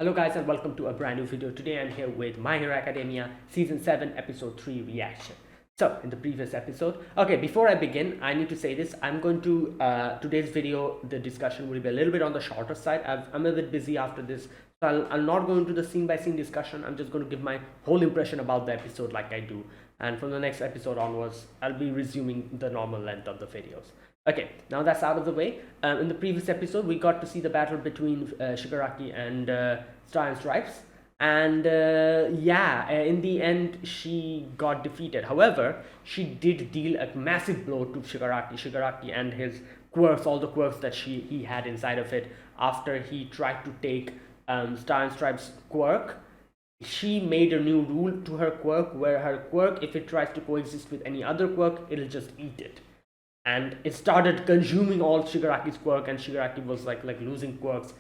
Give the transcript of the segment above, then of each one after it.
Hello guys and welcome to a brand new video. Today I'm here with My Hero Academia Season 7 Episode 3 reaction. So in the previous episode, okay, before I begin, I need to say this. I'm going to, today's video, the discussion will be a little bit on the shorter side. I'm a bit busy after this. So I'll not go into the scene by scene discussion. I'm just going to give my whole impression about the episode like I do. And from the next episode onwards, I'll be resuming the normal length of the videos. Okay, now that's out of the way. In the previous episode, we got to see the battle between Shigaraki and Star and Stripes, and in the end, she got defeated. However, she did deal a massive blow to Shigaraki and his quirks, all the quirks that he had inside of it. After he tried to take Star and Stripes' quirk, she made a new rule to her quirk where her quirk, if it tries to coexist with any other quirk, it'll just eat it, and it started consuming all Shigaraki's quirk, and Shigaraki was like losing quirks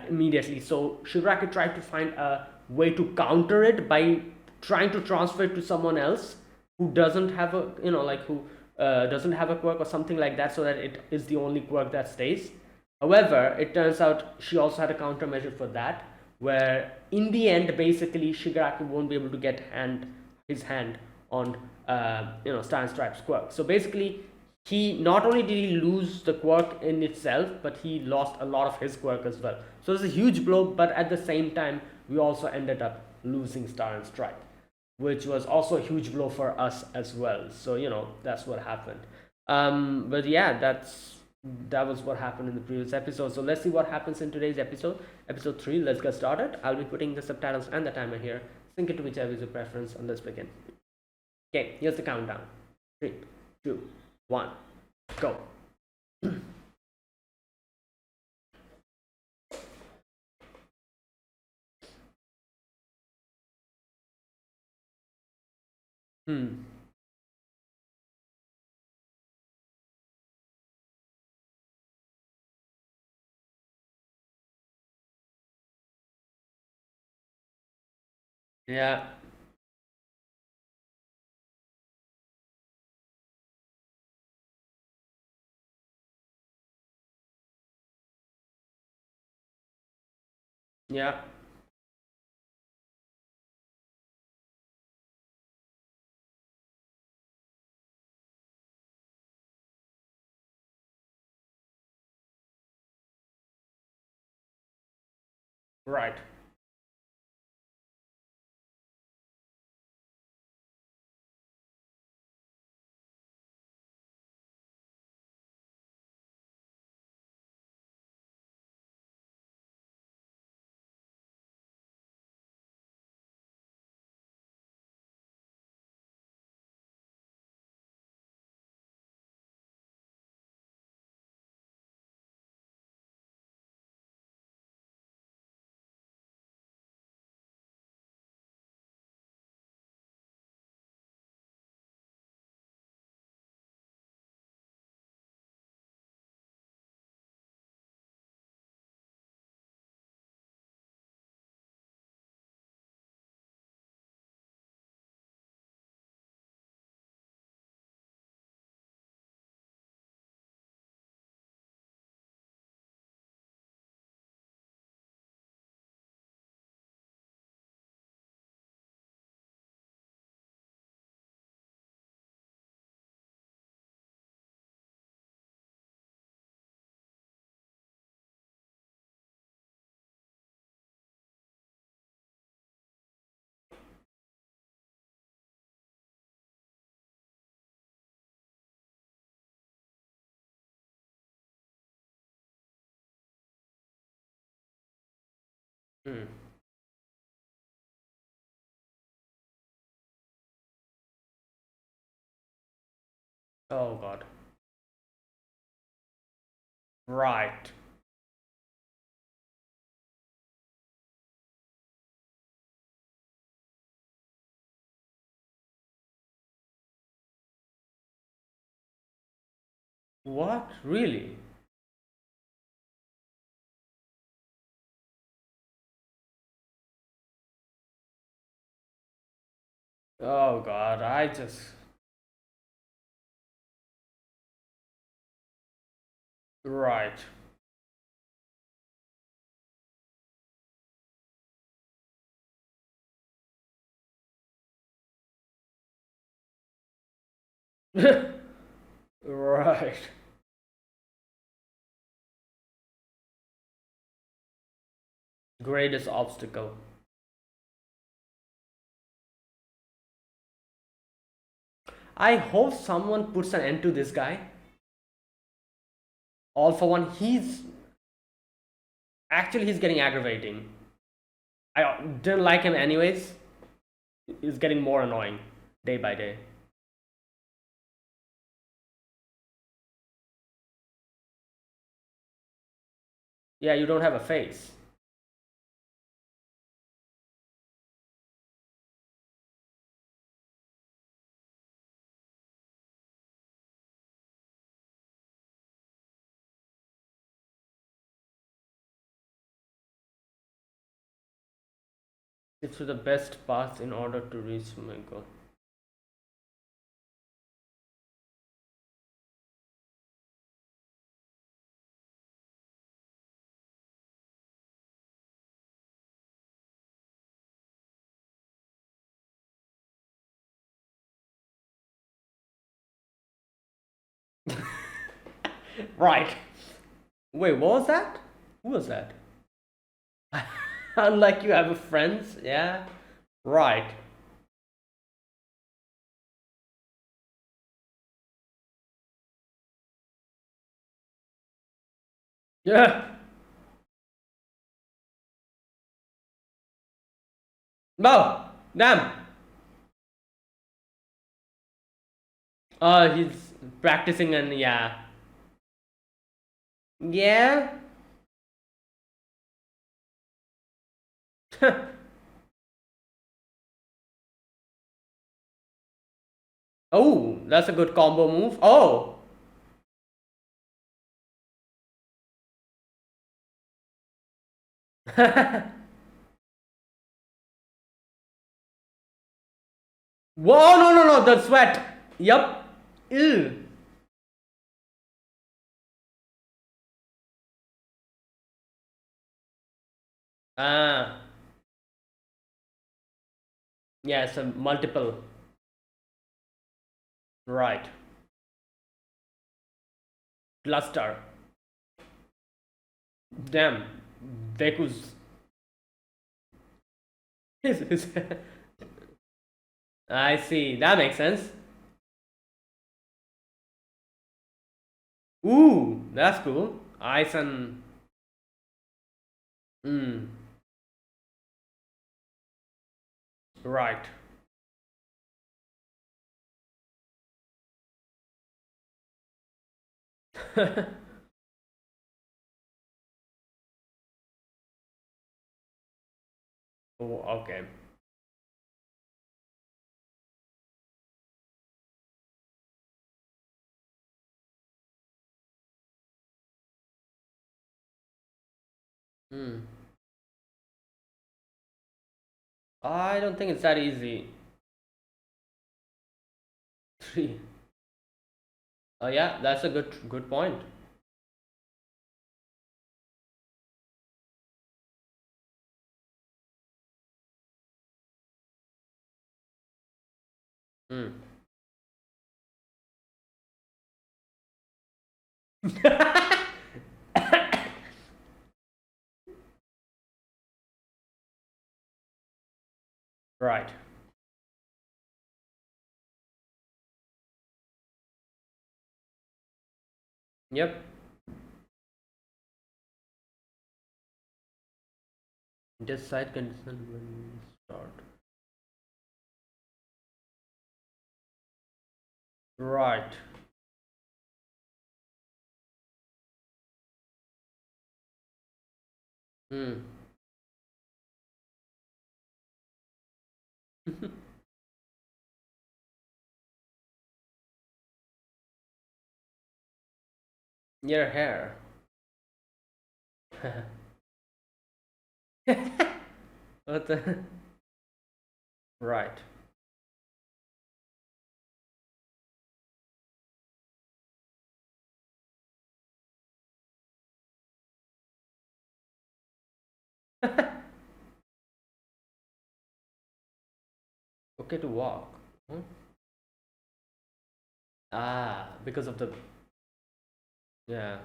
immediately. So Shigaraki tried to find a way to counter it by trying to transfer it to someone else who doesn't have a who doesn't have a quirk or something like that, so that it is the only quirk that stays. However, it turns out she also had a countermeasure for that, where in the end, basically, Shigaraki won't be able to get his hand on Star and Stripes quirk. So basically, he not only did he lose the quirk in itself, but he lost a lot of his quirk as well. So it's a huge blow, but at the same time, we also ended up losing Star and Stripe, which was also a huge blow for us as well. So that's what happened. But yeah, that was what happened in the previous episode. So let's see what happens in today's episode 3. Let's get started. I'll be putting the subtitles and the timer here. Sync it to whichever is your preference, and let's begin. Okay, here's the countdown. 3, 2, 1, go. Hmm. Yeah. Yeah. Right. Hmm. Oh god. Right. What? Really? Oh god, I just. Right. Right. Greatest obstacle. I hope someone puts an end to this guy. All for one, he's getting aggravating. I didn't like him anyways. He's getting more annoying day by day. Yeah, you don't have a face. It's the best path in order to reach my goal. Right. Wait, what was that? Who was that? Unlike you have a friends, yeah. Right. Yeah. No. Damn. He's practicing and yeah. Yeah. Oh, that's a good combo move. Oh. Whoa, no, no, no, the sweat. Yup. Ew. Ah. Yeah, so multiple. Right. Cluster. Damn. Deku's. I see. That makes sense. Ooh, that's cool. Ice and. Mm, right. Oh, okay. Hmm. I don't think it's that easy. Three. Oh yeah, that's a good point. Hmm. Right. Yep. Just side condition when start. Right. Hmm. Your hair. What the? Right. Okay to walk. Hmm? Because of the, yeah.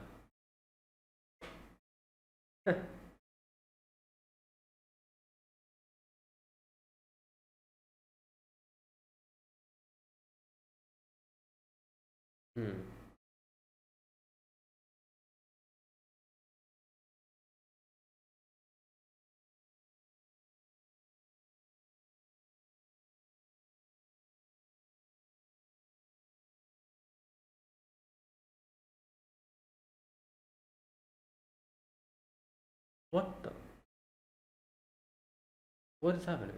Hmm. What the? What is happening?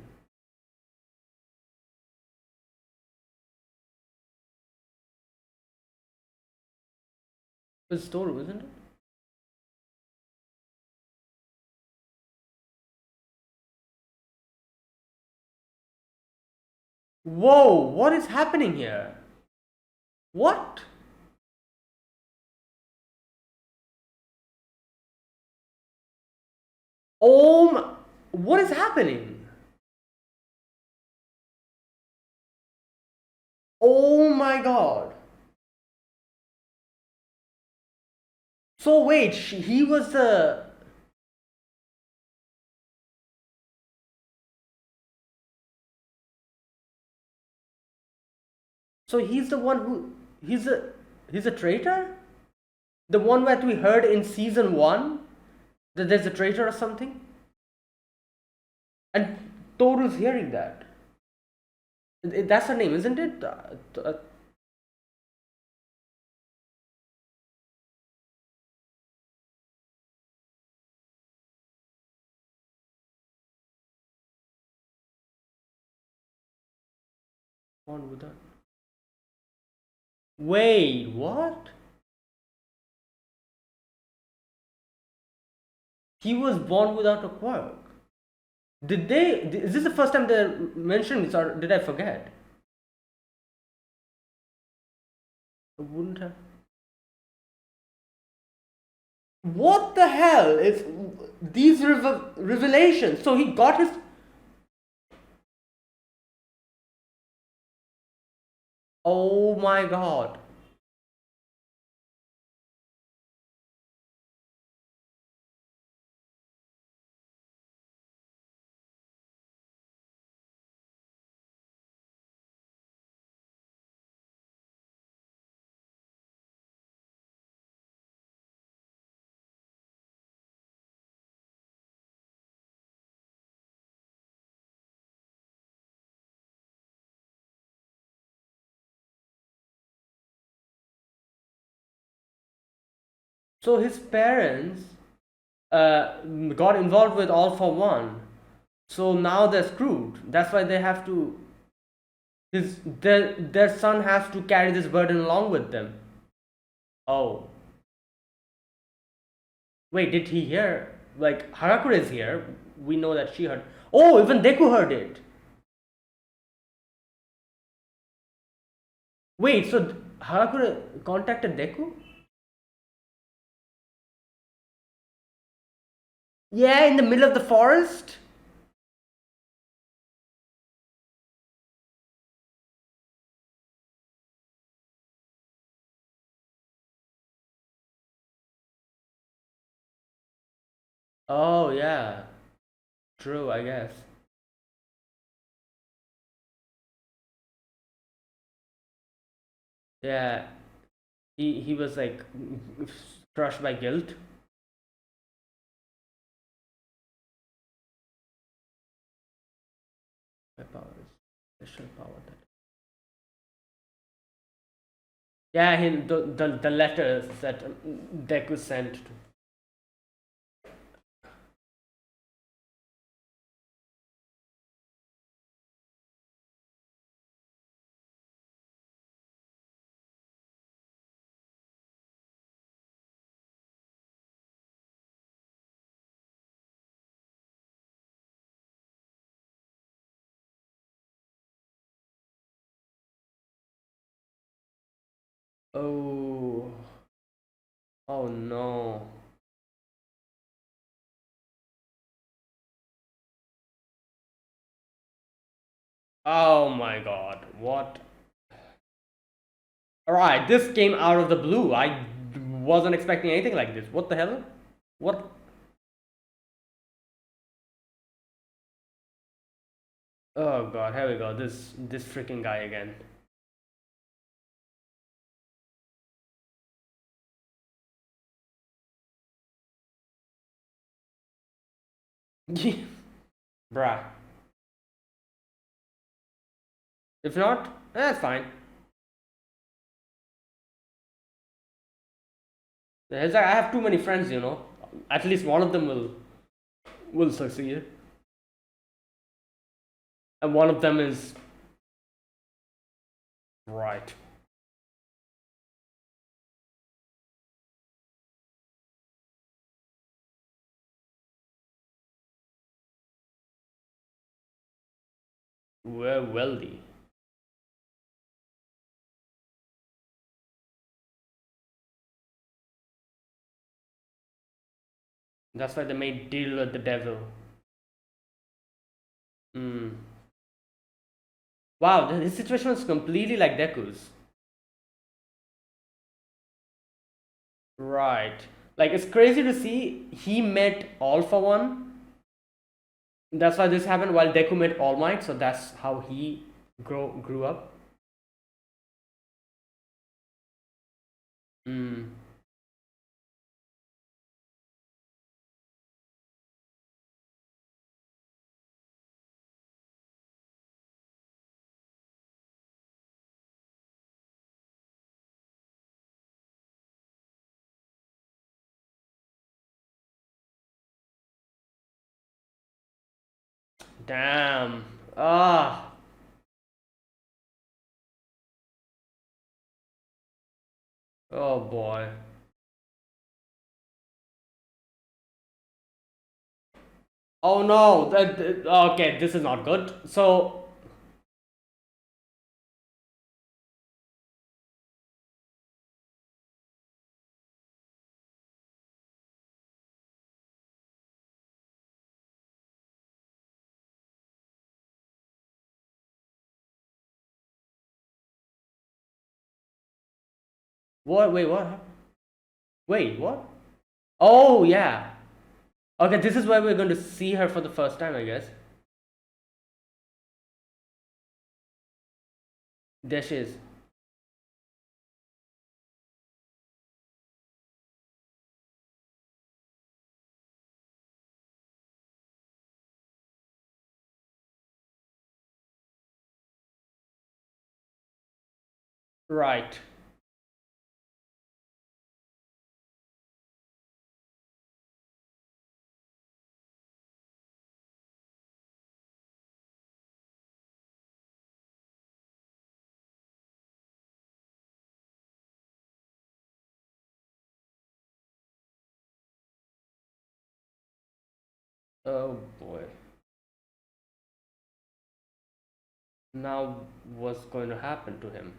It's storeroom, isn't it? Whoa! What is happening here? What? Oh my, what is happening? Oh my god. So wait, he was the. So he's the one who. He's a. He's a traitor? The one that we heard in season 1? That there's a traitor or something? And Toru's hearing that. That's her name, isn't it? Born without. Wait, what? He was born without a quirk. Did they? Is this the first time they mentioned this, or did I forget? I wouldn't have. What the hell is these revelations? So he got his. Oh my god. So his parents got involved with All for One. So now they're screwed. That's why they have to. Their son has to carry this burden along with them. Oh, wait, did he hear? Like Harakura is here. We know that she heard. Oh, even Deku heard it. Wait, so Harakura contacted Deku? Yeah, in the middle of the forest. Oh yeah, true. I guess. Yeah, he was like crushed by guilt. My power is special power that. Yeah, the letters that Deku sent to. Oh, oh no. Oh my god, what? Alright, this came out of the blue. I wasn't expecting anything like this. What the hell? What? Oh god, here we go. This freaking guy again. Bruh. If not, that's fine. It's like I have too many friends, you know. At least one of them will succeed. And one of them is right. We're wealthy. That's why they made deal with the devil. Hmm. Wow, his situation was completely like Deku's. Right. Like it's crazy to see he met All for One. That's why this happened while Deku met All Might, so that's how he grew up. Hmm. Damn. Ah. Oh boy. Oh no. Okay, this is not good. So what? Wait, what? Wait, what? Oh yeah. Okay, this is where we're going to see her for the first time, I guess. There she is. Right. Oh boy. Now what's going to happen to him?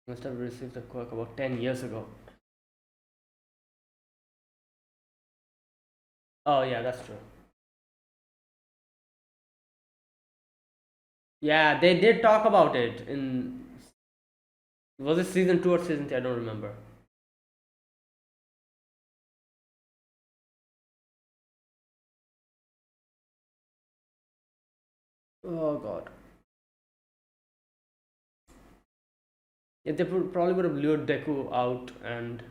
Must have received the quirk about 10 years ago. Oh yeah, that's true. Yeah, they did talk about it in, was it season 2 or season 3? I don't remember. Oh god. Yeah, they probably would have lured Deku out and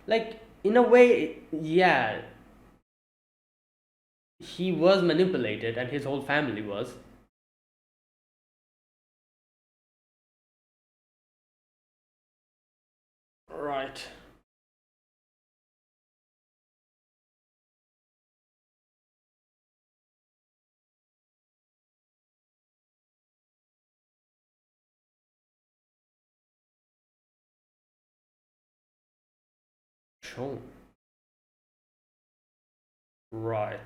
like in a way, yeah, he was manipulated and his whole family was. Right. Shown. Right.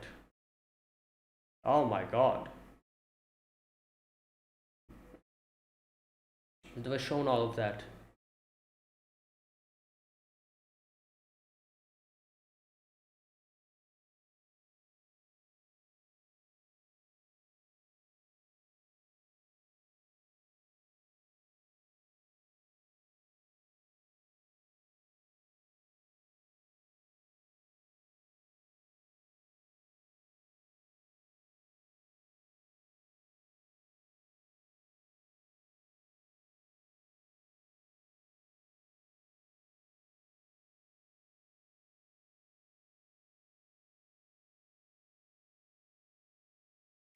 Oh my god. They were shown all of that.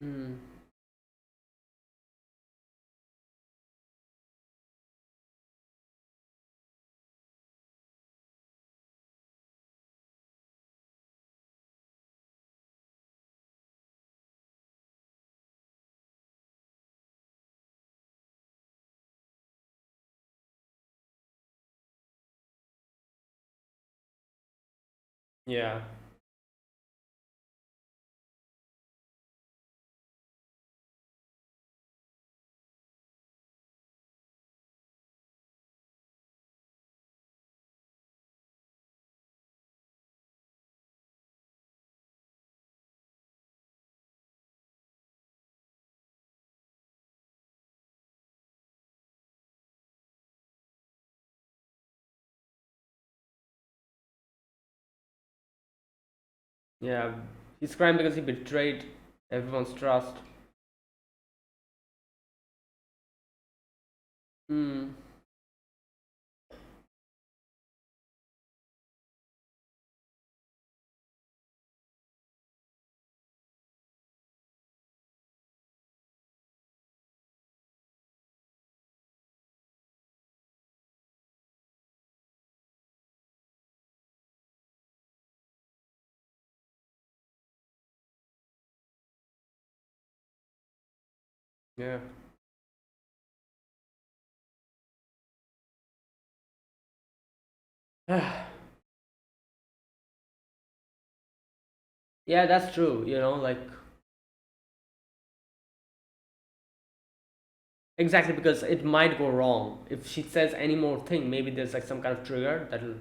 Hmm. Yeah. Yeah. He's crying because he betrayed everyone's trust. Hmm. Yeah. Yeah, that's true. Like exactly because it might go wrong if she says any more thing. Maybe there's like some kind of trigger that'll.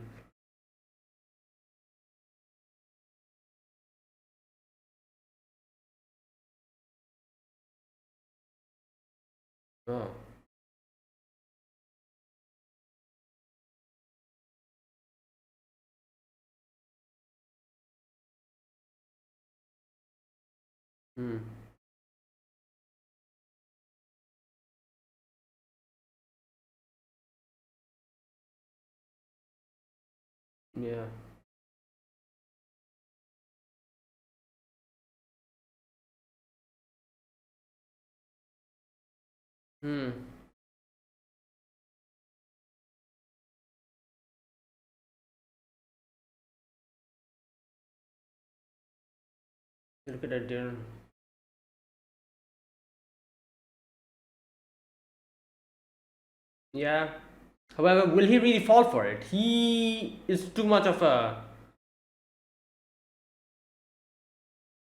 Oh. Hmm. Yeah. Hmm. Look at that, dear. Yeah. However, will he really fall for it? He is too much of a,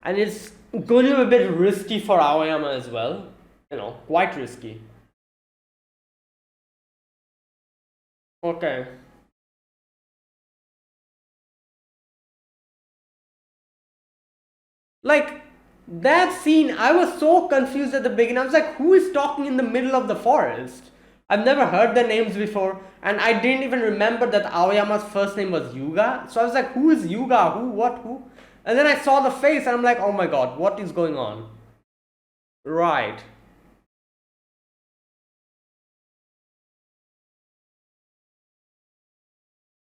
and it's going to be a bit risky for Aoyama as well. Quite risky. Okay. Like that scene, I was so confused at the beginning. I was like, who is talking in the middle of the forest? I've never heard their names before, and I didn't even remember that Aoyama's first name was Yuga. So I was like, who is Yuga? Who? What? Who? And then I saw the face, and I'm like, oh my god, what is going on? Right.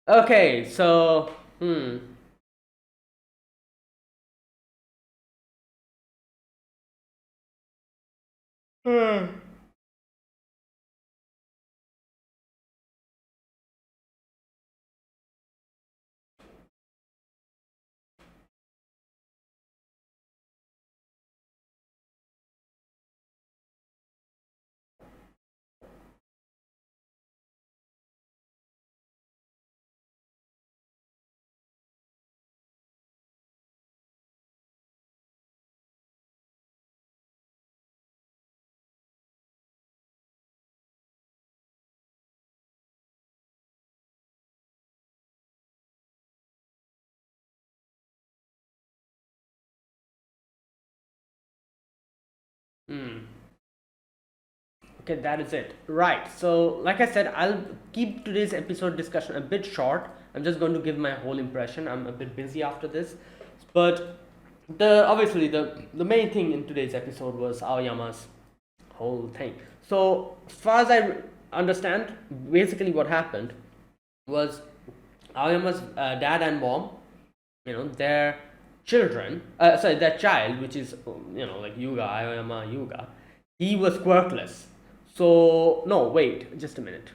Okay, so, Hmm. Okay, that is it. Right. So, like I said, I'll keep today's episode discussion a bit short. I'm just going to give my whole impression. I'm a bit busy after this, but the main thing in today's episode was Aoyama's whole thing. So, as far as I understand, basically what happened was Aoyama's dad and mom, they're children, sorry, that child, which is like Yuga, Aoyama Yuga, he was quirkless. So no, wait, just a minute.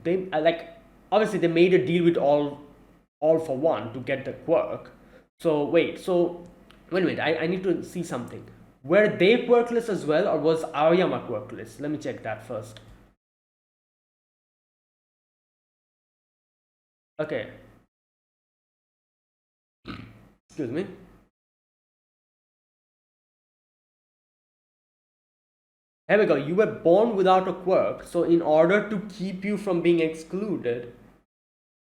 They like obviously they made a deal with all for one to get the quirk. So wait, wait a minute, I need to see something. Were they quirkless as well, or was Aoyama quirkless? Let me check that first. Okay, excuse me. Here we go. You were born without a quirk, so in order to keep you from being excluded,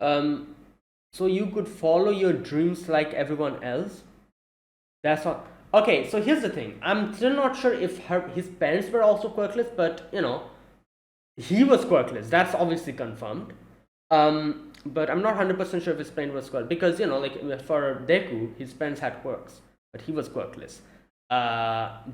so you could follow your dreams like everyone else. That's not okay. So here's the thing. I'm still not sure if his parents were also quirkless, but he was quirkless. That's obviously confirmed. But I'm not 100% sure if his parents was quirk because like for Deku, his parents had quirks, but he was quirkless.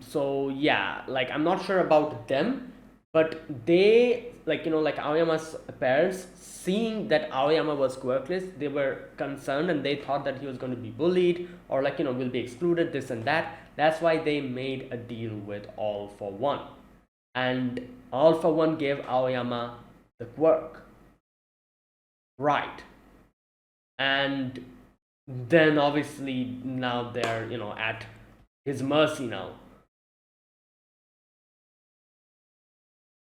So yeah, like I'm not sure about them, but they like like Aoyama's parents, seeing that Aoyama was quirkless, they were concerned and they thought that he was going to be bullied or like will be excluded, this and that. That's why they made a deal with All for One, and All for One gave Aoyama the quirk, right? And then obviously now they're at his mercy now.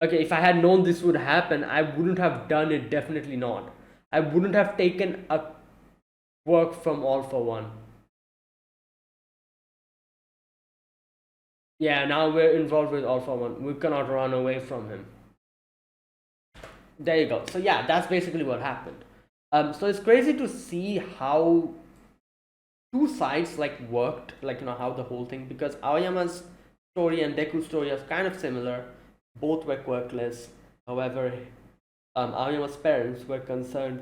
Okay, if I had known this would happen, I wouldn't have done it. Definitely not. I wouldn't have taken a work from All for One. Yeah, now we're involved with All for One. We cannot run away from him. There you go. So yeah, that's basically what happened. So it's crazy to see how two sides like worked, like how the whole thing, because Aoyama's story and Deku's story are kind of similar. Both were quirkless. However, Aoyama's parents were concerned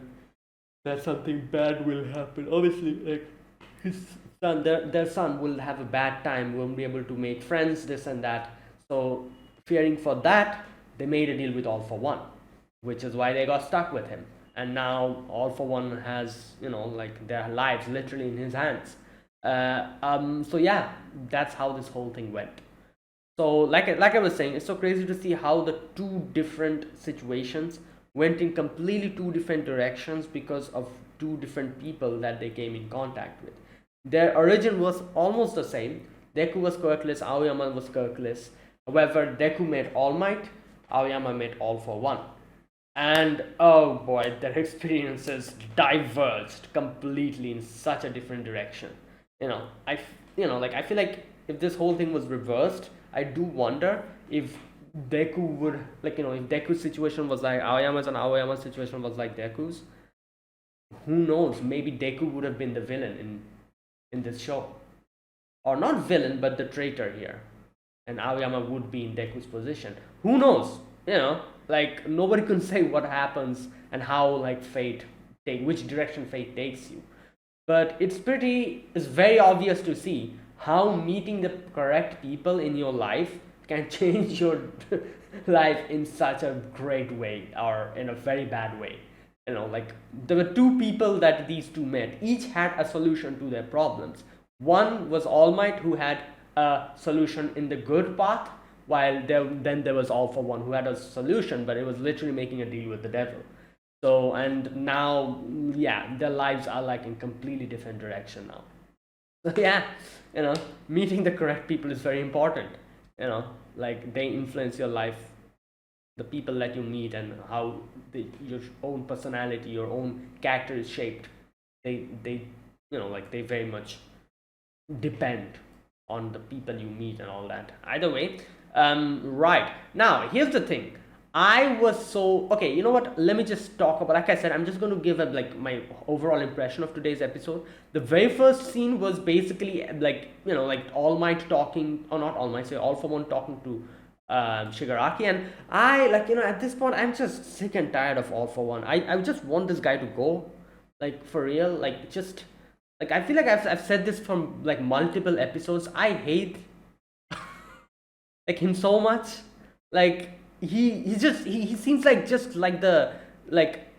that something bad will happen. Obviously, like his son, their son will have a bad time, won't be able to make friends, this and that. So, fearing for that, they made a deal with All for One, which is why they got stuck with him. And now All for One has, like their lives literally in his hands. So yeah, that's how this whole thing went. So like I was saying, it's so crazy to see how the two different situations went in completely two different directions because of two different people that they came in contact with. Their origin was almost the same. Deku was quirkless, Aoyama was quirkless. However, Deku met All Might, Aoyama met All for One. And oh boy, their experiences diverged completely in such a different direction. I feel like if this whole thing was reversed, I do wonder if Deku would if Deku's situation was like Aoyama's and Aoyama's situation was like Deku's. Who knows? Maybe Deku would have been the villain in this show, or not villain, but the traitor here, and Aoyama would be in Deku's position. Who knows? Like nobody can say what happens and how like which direction fate takes you. But it's very obvious to see how meeting the correct people in your life can change your life in such a great way or in a very bad way. Like there were two people that these two met, each had a solution to their problems. One was All Might, who had a solution in the good path, while then there was All for One, who had a solution, but it was literally making a deal with the devil. So, and now, yeah, their lives are like in completely different direction now. So yeah, meeting the correct people is very important. Like they influence your life, the people that you meet, and how your own personality, your own character is shaped. They like they very much depend on the people you meet and all that. Either way, right now here's the thing. I was so okay. You know what? Let me just talk about. Like I said, I'm just going to give a like my overall impression of today's episode. The very first scene was basically like like All Might talking, or not All Might, say All for One talking to Shigaraki, and I like at this point I'm just sick and tired of All for One. I just want this guy to go, like for real. Like just like I feel like I've said this from like multiple episodes. I hate like him so much. Like he seems like just like the like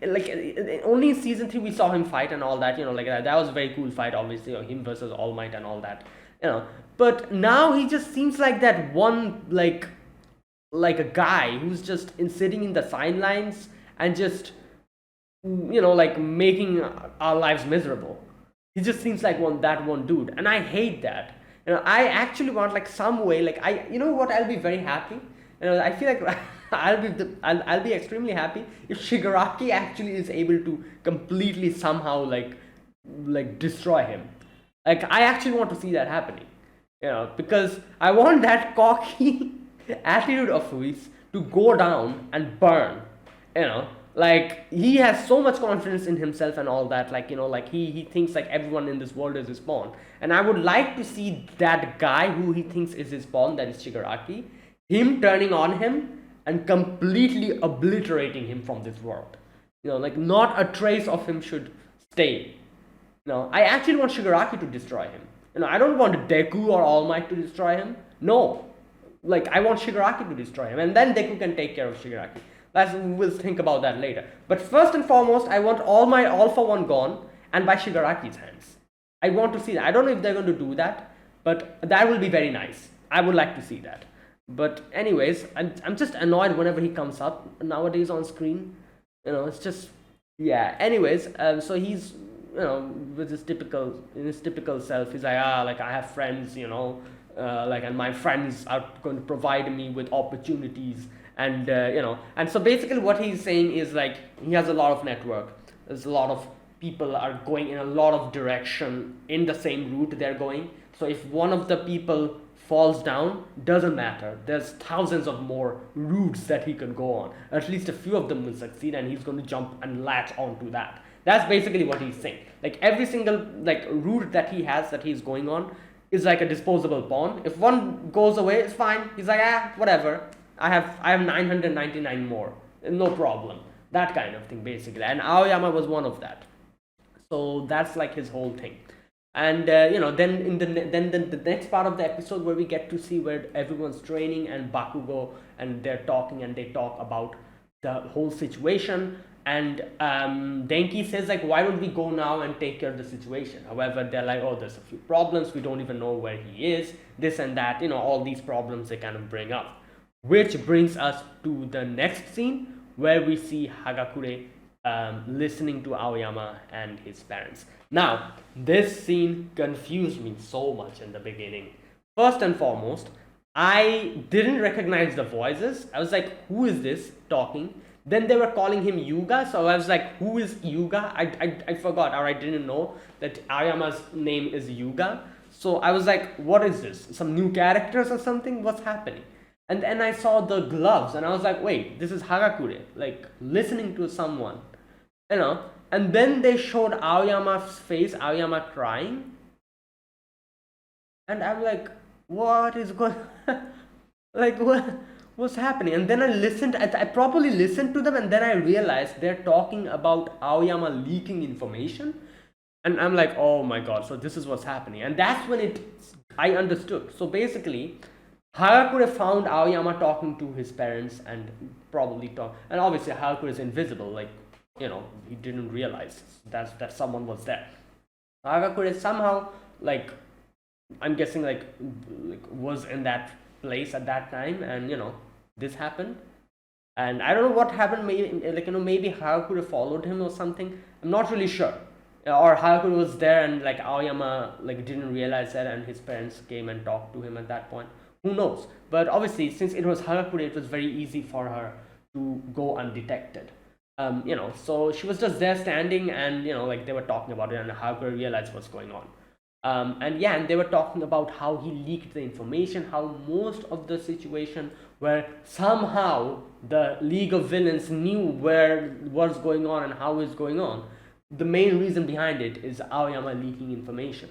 only in season 3 we saw him fight and all that, like that was a very cool fight, obviously, him versus All Might and all that, but now he just seems like that one, like a guy who's just sitting in the sidelines and just like making our lives miserable. He just seems like one dude, and I hate that. I actually want like some way, like what, I'll be very happy. I feel like I'll be extremely happy if Shigaraki actually is able to completely somehow like destroy him. Like I actually want to see that happening, because I want that cocky attitude of his to go down and burn. Like he has so much confidence in himself and all that, like he thinks like everyone in this world is his pawn, and I would like to see that guy who he thinks is his pawn, that is Shigaraki, him turning on him and completely obliterating him from this world. Like not a trace of him should stay. I actually want Shigaraki to destroy him. I don't want Deku or All Might to destroy him. No, like I want Shigaraki to destroy him, and then Deku can take care of Shigaraki. We'll think about that later. But first and foremost, I want All Might All for One gone, and by Shigaraki's hands. I want to see that. I don't know if they're going to do that, but that will be very nice. I would like to see that. But anyways, I'm just annoyed whenever he comes up nowadays on screen. It's just, yeah. Anyways, so he's with his typical self. He's like I have friends, and my friends are going to provide me with opportunities. And and so basically what he's saying is like he has a lot of network. There's a lot of people are going in a lot of direction in the same route they're going. So if one of the people falls down, doesn't matter, there's thousands of more routes that he can go on. At least a few of them will succeed, and he's going to jump and latch onto that. That's basically what he's saying. Like every single route that he has, that he's going on, is like a disposable pawn. If one goes away, it's fine. He's like, whatever, I have 999 more, no problem. That kind of thing, basically. And Aoyama was one of that. So that's like his whole thing. And then in the next part of the episode, where we get to see where everyone's training and Bakugo, and they're talking, and they talk about the whole situation. And Denki says like, why don't we go now and take care of the situation? However, they're like, oh, there's a few problems, we don't even know where he is, this and that, all these problems they kind of bring up. Which brings us to the next scene, where we see Hagakure listening to Aoyama and his parents. Now, this scene confused me so much in the beginning. First and foremost, I didn't recognize the voices. I was like, who is this talking? Then they were calling him Yuga, so I was like, who is Yuga? I forgot, or I didn't know that Aoyama's name is Yuga. So I was like, what is this? Some new characters or something? What's happening? And then I saw the gloves, and I was like, wait, this is Hagakure, like listening to someone, And then they showed Aoyama's face, Aoyama crying. And I'm like, what is going like what's happening? And then I properly listened to them, and then I realized they're talking about Aoyama leaking information. And I'm like, oh my god, so this is what's happening. And that's when I understood. So basically, Hagakure found Aoyama talking to his parents and probably and obviously Hagakure is invisible, like, he didn't realize that someone was there. Hagakure somehow, like, I'm guessing, like was in that place at that time, and this happened. And I don't know what happened, maybe Hagakure followed him or something. I'm not really sure. Or Hagakure was there and like Aoyama didn't realize that, and his parents came and talked to him at that point. Who knows? But obviously, since it was Hagakure, it was very easy for her to go undetected. So she was just there standing, and they were talking about it, and Hagakure realized what's going on. And they were talking about how he leaked the information, how most of the situation where somehow the League of Villains knew what's going on and how it's going on. The main reason behind it is Aoyama leaking information.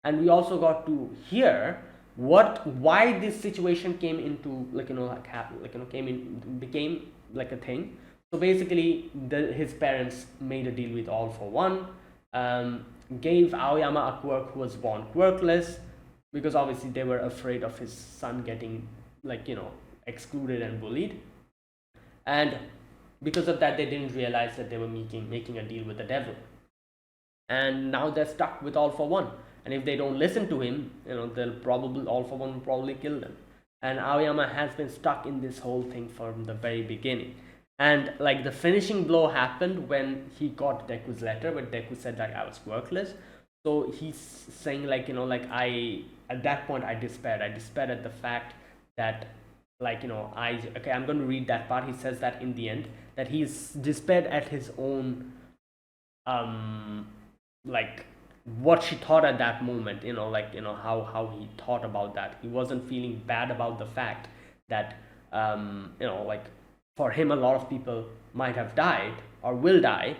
And we also got to hear why this situation came into became like a thing. So basically, his parents made a deal with All for One, gave Aoyama a quirk who was born quirkless, because obviously they were afraid of his son getting excluded and bullied. And because of that they didn't realize that they were making a deal with the devil, and now they're stuck with All For One. And if they don't listen to him, they'll probably All For One will probably kill them. And Aoyama has been stuck in this whole thing from the very beginning. And like the finishing blow happened when he got Deku's letter, when Deku said like I was worthless. So he's saying like I at that point I despaired at the fact that I'm going to read that part. He says that in the end that he's despaired at his own like what she thought at that moment, how he thought about that. He wasn't feeling bad about the fact that for him a lot of people might have died or will die,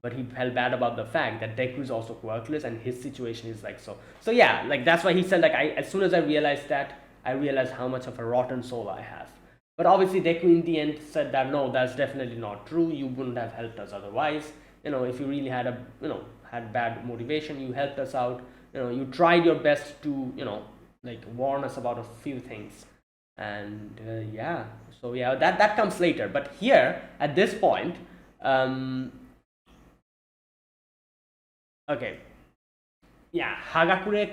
but he felt bad about the fact that Deku is also worthless and his situation is like so. So yeah, like that's why he said like as soon as I realized that, I realized how much of a rotten soul I have. But obviously Deku in the end said that no, that's definitely not true. You wouldn't have helped us otherwise. If you really had had bad motivation, you helped us out. You tried your best to warn us about a few things. And yeah, so yeah, that comes later. But here at this point, okay, yeah, Hagakure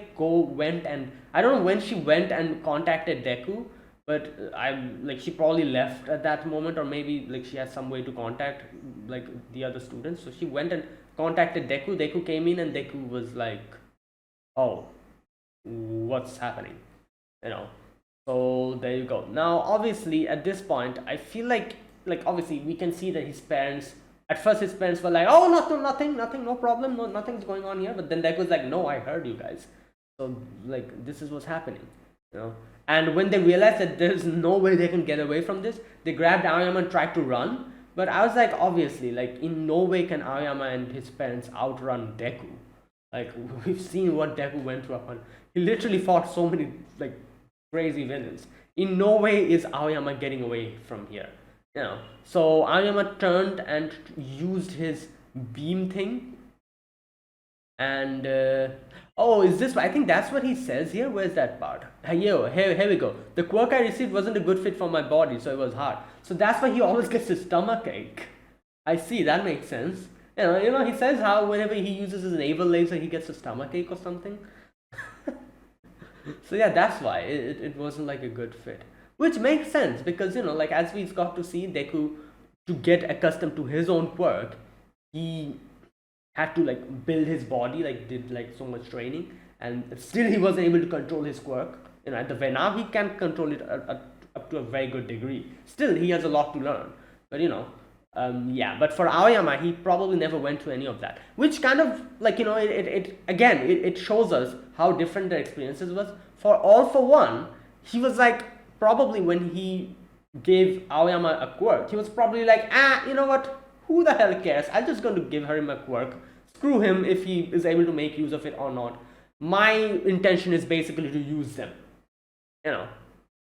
went, and I don't know when she went and contacted Deku, but I'm like she probably left at that moment, or maybe like she had some way to contact like the other students. So she went and contacted Deku. Deku came in and Deku was like, oh, what's happening, so there you go. Now obviously at this point I feel like obviously we can see that his parents, at first his parents were like, oh, nothing, no problem, no, nothing's going on here. But then Deku was like, no, I heard you guys. So like this is what's happening, and when they realized that there's no way they can get away from this, they grabbed Aoyama and tried to run. But I was like, obviously, like in no way can Aoyama and his parents outrun Deku. Like we've seen what Deku went through upon. He literally fought so many like crazy villains. In no way is Aoyama getting away from here. So Aoyama turned and used his beam thing. And oh, is this? I think that's what he says here. Where's that part? Here we go. The quirk I received wasn't a good fit for my body, so it was hard. So that's why he always gets his stomach ache. I see, that makes sense. He says how whenever he uses his navel laser, he gets a stomach ache or something. So yeah, that's why it wasn't like a good fit. Which makes sense because like as we've got to see, Deku, to get accustomed to his own quirk, he had to like build his body, like did like so much training, and still he wasn't able to control his quirk. At the very now he can control it up to a very good degree. Still he has a lot to learn, but yeah. But for Aoyama, he probably never went through any of that, which kind of like it shows us how different the experiences was. For All For One, he was like, probably when he gave Aoyama a quirk, he was probably like, you know what, who the hell cares? I'm just going to give him a quirk. Screw him if he is able to make use of it or not. My intention is basically to use them,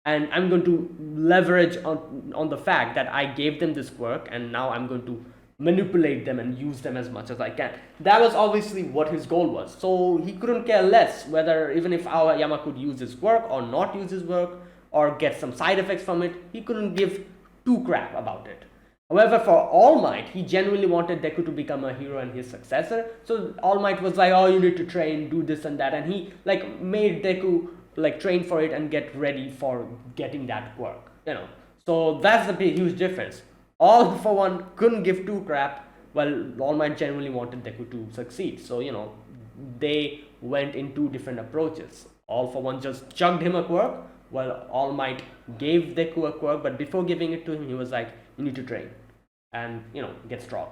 and I'm going to leverage on the fact that I gave them this quirk, and now I'm going to manipulate them and use them as much as I can. That was obviously what his goal was. So he couldn't care less whether even if Aoyama could use his quirk or not use his work or get some side effects from it. He couldn't give two crap about it. However, for All Might, he genuinely wanted Deku to become a hero and his successor. So All Might was like, oh, you need to train, do this and that, and he like made Deku like train for it and get ready for getting that quirk. So that's the big huge difference. All For One couldn't give two crap, while All Might genuinely wanted Deku to succeed. So they went in two different approaches. All For One just chugged him a quirk, while All Might gave Deku a quirk, but before giving it to him, he was like, you need to train and get strong.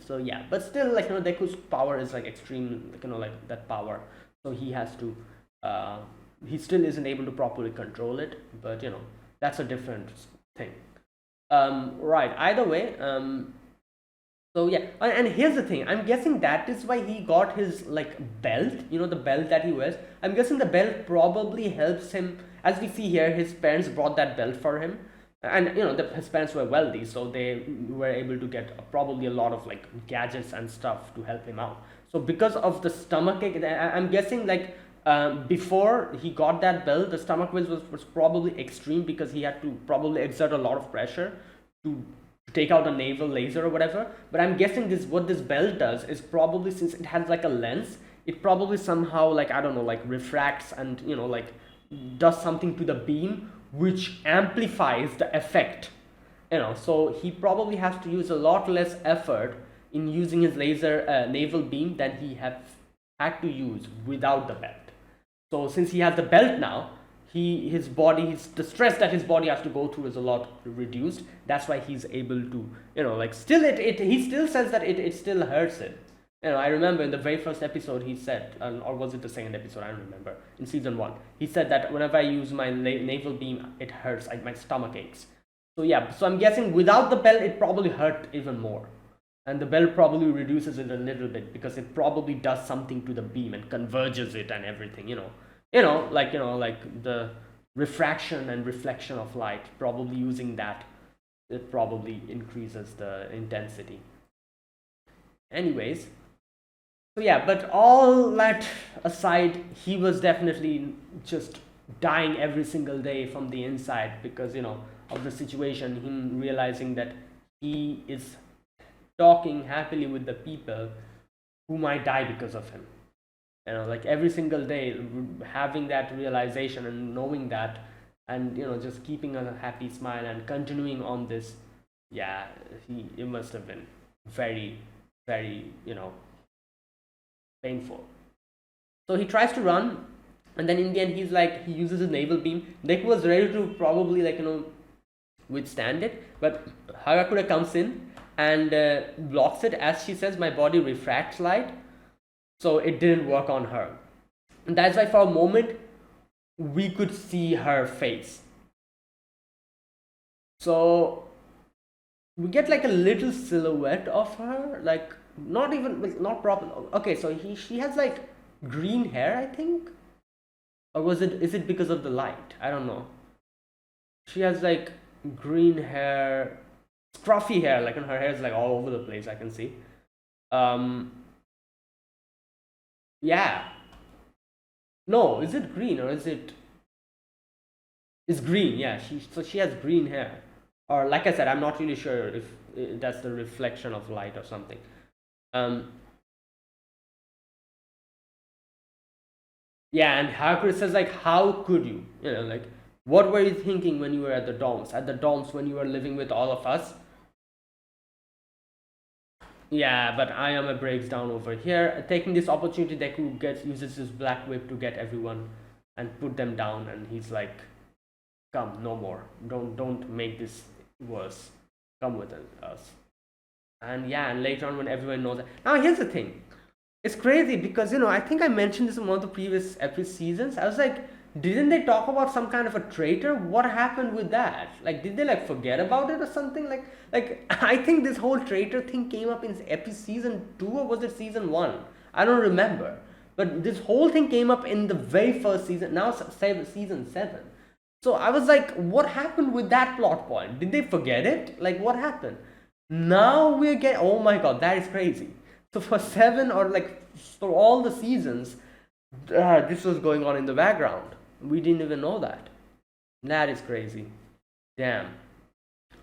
So yeah, but still, like Deku's power is like extreme, like that power. So he has to he still isn't able to properly control it, but that's a different thing. Right, either way, so yeah, and here's the thing, I'm guessing that is why he got his like belt, the belt that he wears. I'm guessing the belt probably helps him. As we see here, his parents brought that belt for him, and his parents were wealthy, so they were able to get probably a lot of like gadgets and stuff to help him out. So because of the stomach ache, I'm guessing like before he got that belt, the stomach ache was probably extreme because he had to probably exert a lot of pressure to take out a naval laser or whatever. But I'm guessing what this belt does is probably, since it has like a lens, it probably somehow, like, I don't know, like refracts and, you know, like does something to the beam which amplifies the effect, you know. So he probably has to use a lot less effort in using his laser naval beam than he had to use without the belt. So since he has the belt now, the stress that his body has to go through is a lot reduced. That's why he's able to, you know, like, still he still says that it still hurts him. You know, I remember in the very first episode he said, or was it the second episode, I don't remember, in season 1, he said that whenever I use my naval beam, it hurts, my stomach aches. So yeah, so I'm guessing without the belt it probably hurt even more, and the belt probably reduces it a little bit because it probably does something to the beam and converges it and everything, like the refraction and reflection of light, probably using that, it probably increases the intensity. Anyways, so yeah, but all that aside, he was definitely just dying every single day from the inside because, of the situation, him realizing that he is talking happily with the people who might die because of him. Like every single day, having that realization and knowing that, and just keeping a happy smile and continuing on this, yeah, it must have been very, very, painful. So he tries to run, and then in the end, he uses his naval beam. Deku was ready to probably withstand it, but Hagakure comes in and blocks it. As she says, my body refracts light, so it didn't work on her. And that's why for a moment we could see her face. So we get like a little silhouette of her, like not proper. Okay, so she has like green hair, I think, or is it because of the light? I don't know. She has like green hair, scruffy hair, like, and her hair is like all over the place, I can see. Yeah, no, is it green or is it? It's green, yeah. She has green hair, or like I said, I'm not really sure if that's the reflection of light or something. Yeah, and Hakuri says like, how could you? Like, what were you thinking when you were at the dorms? At the dorms when you were living with all of us? Yeah, but Ayame breaks down over here. Taking this opportunity, Deku uses his black whip to get everyone and put them down, and he's like, come, no more. Don't make this worse. Come with us. And yeah, and later on when everyone knows that. Now here's the thing. It's crazy because I think I mentioned this in one of the previous seasons. I was like, didn't they talk about some kind of a traitor? What happened with that? Like, did they like forget about it or something? Like I think this whole traitor thing came up in season 2, or was it season 1? I don't remember. But this whole thing came up in the very first season. Now season 7. So I was like, what happened with that plot point? Did they forget it? Like, what happened? Now we're getting, oh my god, that is crazy. So for 7, or like for all the seasons, this was going on in the background. We didn't even know that. That is crazy. Damn.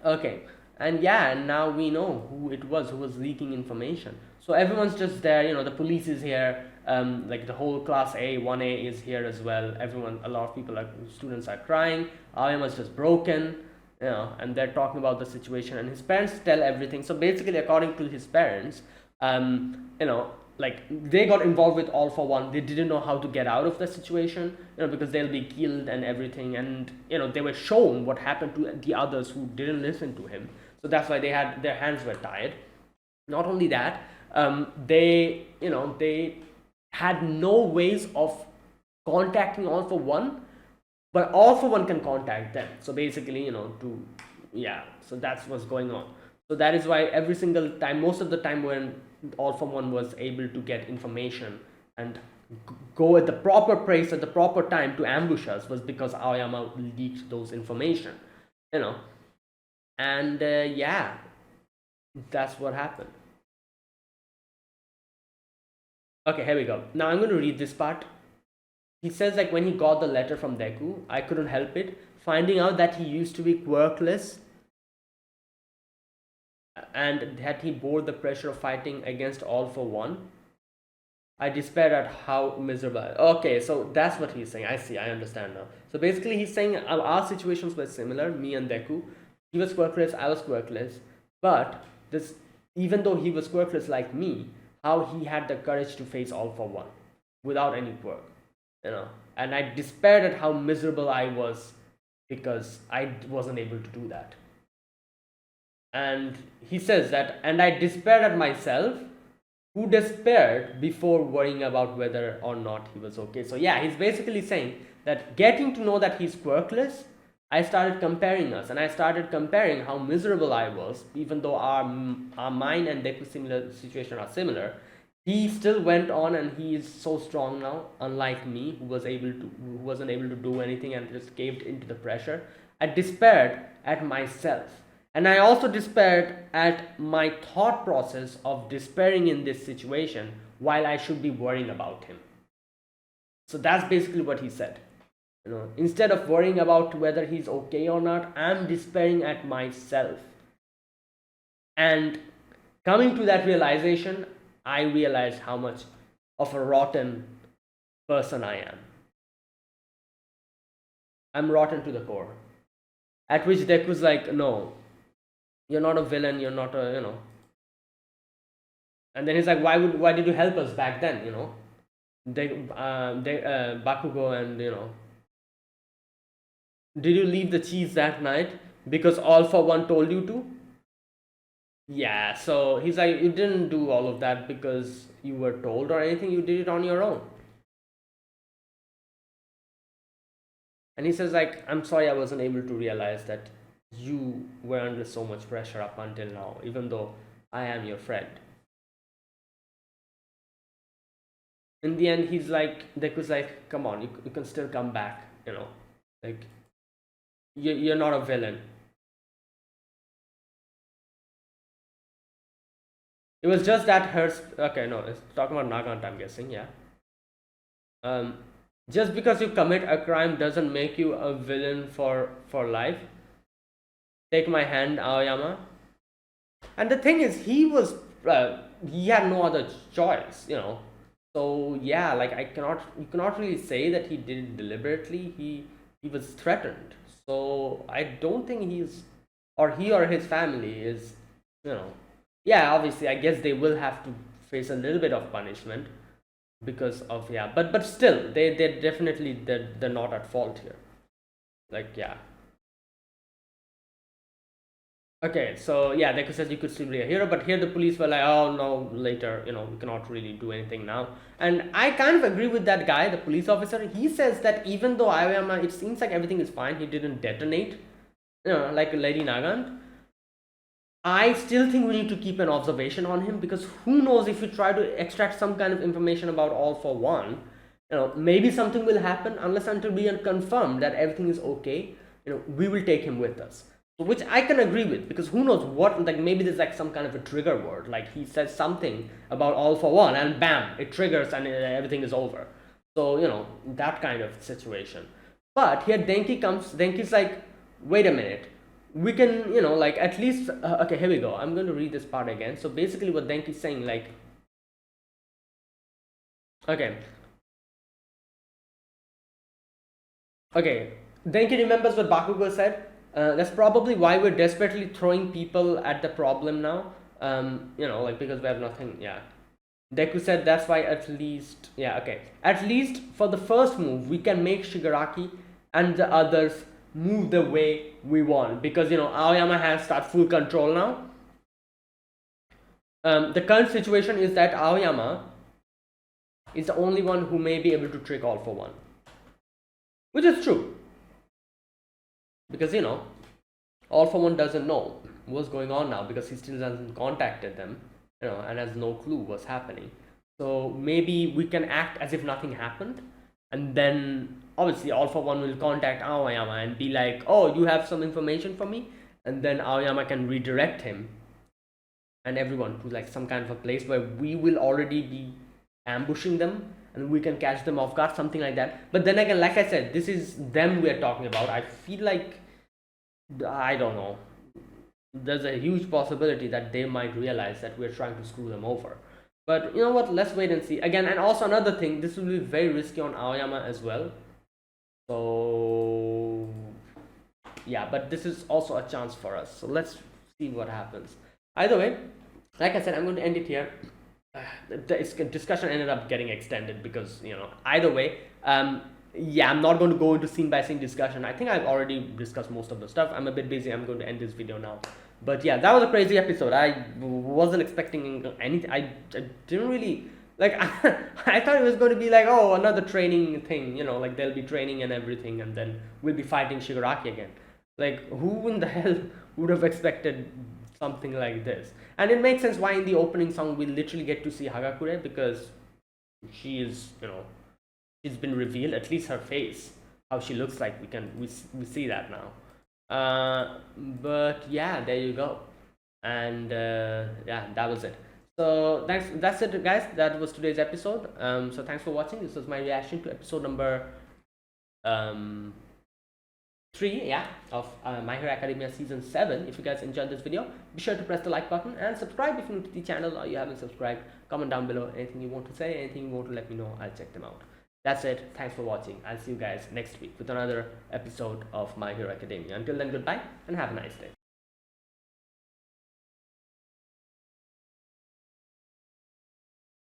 Okay. And yeah, and now we know who it was who was leaking information. So everyone's just there, the police is here, like the whole class A, 1A is here as well. Everyone, a lot of people, like students, are crying. Ayama's just broken, and they're talking about the situation, and his parents tell everything. So basically, according to his parents, like they got involved with All for One. They didn't know how to get out of the situation, because they'll be killed and everything. And they were shown what happened to the others who didn't listen to him. So that's why their hands were tied. Not only that, they had no ways of contacting All for One, but All for One can contact them. So basically, so that's what's going on. So that is why every single time, most of the time, when All for One was able to get information and go at the proper place at the proper time to ambush us, was because Aoyama leaked those information, and yeah, that's what happened. Okay, here we go. Now I'm going to read this part. He says, like, when he got the letter from Deku, I couldn't help it. Finding out that he used to be quirkless and that he bore the pressure of fighting against All for One. I despaired at how miserable. Okay, so that's what he's saying. I see, I understand now. So basically, he's saying our situations were similar, me and Deku. He was quirkless, I was quirkless. But this, even though he was quirkless like me, how he had the courage to face All for One without any quirk, And I despaired at how miserable I was because I wasn't able to do that. And he says that, and I despaired at myself who despaired before worrying about whether or not he was okay. So yeah, he's basically saying that getting to know that he's quirkless, I started comparing us, and I started comparing how miserable I was, even though our mine and Deku's similar situation are similar. He still went on, and he is so strong now, unlike me, who wasn't able to do anything and just caved into the pressure. I despaired at myself. And I also despaired at my thought process of despairing in this situation while I should be worrying about him. So that's basically what he said. Instead of worrying about whether he's okay or not, I'm despairing at myself. And coming to that realization, I realized how much of a rotten person I am. I'm rotten to the core. At which Deku's like, no, you're not a villain, you're not a, And then he's like, why did you help us back then, Bakugo, and, did you leave the cheese that night because All for One told you to? Yeah, so he's like, you didn't do all of that because you were told or anything, you did it on your own. And he says like, I'm sorry I wasn't able to realize that you were under so much pressure up until now, even though I am your friend. In the end, he's like, Deku's like, come on, you can still come back, like, you're not a villain. It was just that hurts. Okay, no, it's talking about Nagant, I'm guessing, yeah. Just because you commit a crime doesn't make you a villain for life. Take my hand, Aoyama. And the thing is, he had no other choice, So yeah, like you cannot really say that he did it deliberately. He was threatened. So I don't think he or his family is, yeah, obviously I guess they will have to face a little bit of punishment because of, yeah, but still they're definitely they're not at fault here. Like, yeah. Okay, so yeah, Deku says you could still be a hero, but here the police were like, oh no, later, we cannot really do anything now. And I kind of agree with that guy, the police officer. He says that even though Aoyama, it seems like everything is fine, he didn't detonate, like Lady Nagant, I still think we need to keep an observation on him, because who knows, if we try to extract some kind of information about All for One, maybe something will happen. Unless until we are confirmed that everything is okay, we will take him with us. Which I can agree with, because who knows what, like maybe there's like some kind of a trigger word, like he says something about All for One and bam, it triggers and everything is over. So, that kind of situation. But here Denki's like, wait a minute, we can, like at least, okay, here we go. I'm going to read this part again. So basically what Denki's saying, like, okay, Denki remembers what Bakugo said. That's probably why we're desperately throwing people at the problem now. Like because we have nothing. Yeah. Deku said that's why at least. Yeah. Okay. At least for the first move, we can make Shigaraki and the others move the way we want, because Aoyama has got full control now. The current situation is that Aoyama is the only one who may be able to trick All for One, which is true. Because All for One doesn't know what's going on now, because he still hasn't contacted them, and has no clue what's happening. So maybe we can act as if nothing happened, and then obviously All for One will contact Aoyama and be like, oh, you have some information for me, and then Aoyama can redirect him and everyone to like some kind of a place where we will already be ambushing them and we can catch them off guard, something like that. But then again, like I said, this is them we're talking about. I feel like, I don't know, there's a huge possibility that they might realize that we're trying to screw them over. But you know what? Let's wait and see. Again, and also another thing, this will be very risky on Aoyama as well. So yeah, but this is also a chance for us. So let's see what happens. Either way, like I said, I'm going to end it here. The discussion ended up getting extended because, you know, either way, yeah, I'm not going to go into scene by scene discussion. I think I've already discussed most of the stuff. I'm a bit busy. I'm going to end this video now. But yeah, that was a crazy episode. I wasn't expecting anything. I didn't really like. I thought it was going to be like, oh, another training thing. You know, like they'll be training and everything, and then we'll be fighting Shigaraki again. Like, who in the hell would have expected something like this? And it makes sense why in the opening song we literally get to see Hagakure, because she is, you know, she's been revealed, at least her face, how she looks like. We see that now. But yeah, there you go. And yeah, that was it. So thanks. That's it, guys. That was today's episode. So thanks for watching. This was my reaction to episode number 3, yeah, of My Hero Academia season 7. If you guys enjoyed this video, be sure to press the like button and subscribe if you're new to the channel or you haven't subscribed. Comment down below anything you want to say, anything you want to let me know. I'll check them out. That's it. Thanks for watching. I'll see you guys next week with another episode of My Hero Academia. Until then, goodbye and have a nice day.